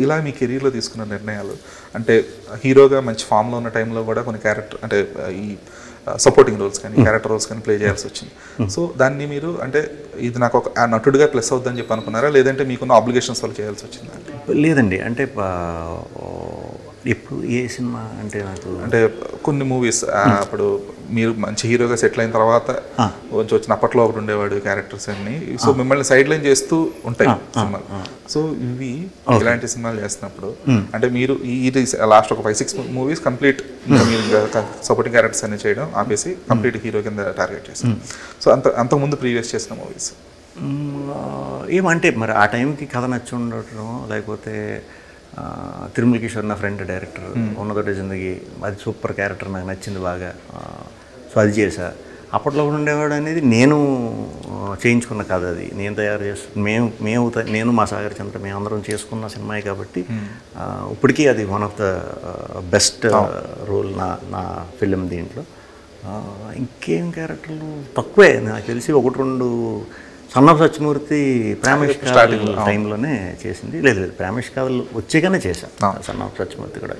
ఇలా మీ కెరీర్లో తీసుకున్న నిర్ణయాలు అంటే హీరోగా మంచి ఫామ్లో ఉన్న టైంలో కూడా కొన్ని క్యారెక్టర్ అంటే ఈ సపోర్టింగ్ రోల్స్ కానీ క్యారెక్టర్ రోల్స్ కానీ ప్లే చేయాల్సి వచ్చింది. సో దాన్ని మీరు అంటే ఇది నాకు ఒక నటుడిగా ప్లస్ అవుతుందని చెప్పి అనుకున్నారా, లేదంటే మీకున్న ఆబ్లిగేషన్స్ వల్ల చేయాల్సి వచ్చిందా? లేదండి, అంటే ఎప్పుడు ఏ సినిమా అంటే నాకు అంటే కొన్ని మూవీస్ అప్పుడు మీరు మంచి హీరోగా సెటిల్ అయిన తర్వాత కొంచెం వచ్చిన అప్పట్లో ఒకటి ఉండేవాడు క్యారెక్టర్స్ అన్ని, సో మిమ్మల్ని సైడ్ లైన్ చేస్తూ ఉంటాయి సినిమాలు. సో ఇవి ఇలాంటి సినిమాలు చేస్తున్నప్పుడు అంటే మీరు ఇది లాస్ట్ ఒక 5-6 మూవీస్ కంప్లీట్ మీరు సపోర్టింగ్ క్యారెక్టర్స్ అన్ని చేయడం ఆపేసి కంప్లీట్ హీరో కింద టార్గెట్ చేస్తాం. సో అంతకుముందు ప్రీవియస్ చేసిన మూవీస్ ఏమంటే మరి ఆ టైంకి కథ నచ్చి ఉండటం, లేకపోతే తిరుమల కిషోర్ నా ఫ్రెండ్ డైరెక్టర్ ఉన్నదొడ్డ జిందగీ, అది సూపర్ క్యారెక్టర్, నాకు నచ్చింది బాగా, సో అది చేసా. అప్పట్లో ఉండేవాడు అనేది నేను చేయించుకున్న కథ, అది నేను తయారు చేస్తు నేను మా సాగర్ చంద్ర మేమందరం చేసుకున్న సినిమాయే కాబట్టి ఇప్పటికీ అది one of the best role నా ఫిలిం. దీంట్లో ఇంకేం క్యారెక్టర్లు తక్కువే నాకు తెలిసి, 1-2 సన్ ఆఫ్ సత్యమూర్తి ప్రేమిష్కాదుల టైంలోనే చేసింది. లేదు ప్రేమిష్ కాదులు వచ్చేగానే చేశాను సన్ ఆఫ్ సత్యమూర్తి కూడా.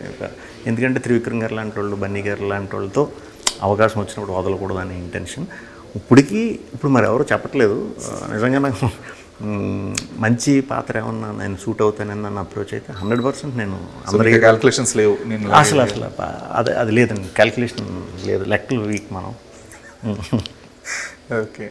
ఎందుకంటే త్రివిక్రమ్ గారు లాంటి వాళ్ళు, బన్నీ గారు లాంటి వాళ్ళతో అవకాశం వచ్చినప్పుడు వదలకూడదు అనే ఇంటెన్షన్. ఇప్పుడు మరి ఎవరు చెప్పట్లేదు. నిజంగా నాకు మంచి పాత్ర ఏమన్నా నేను సూట్ అవుతానని నన్ను అప్రోచ్ అయితే 100% నేను అందరికీ క్యాల్కులేషన్స్ లేవు అసలు అది లేదండి, క్యాల్కులేషన్ లేదు, లెక్కలు వీక్ మనం. ఓకే.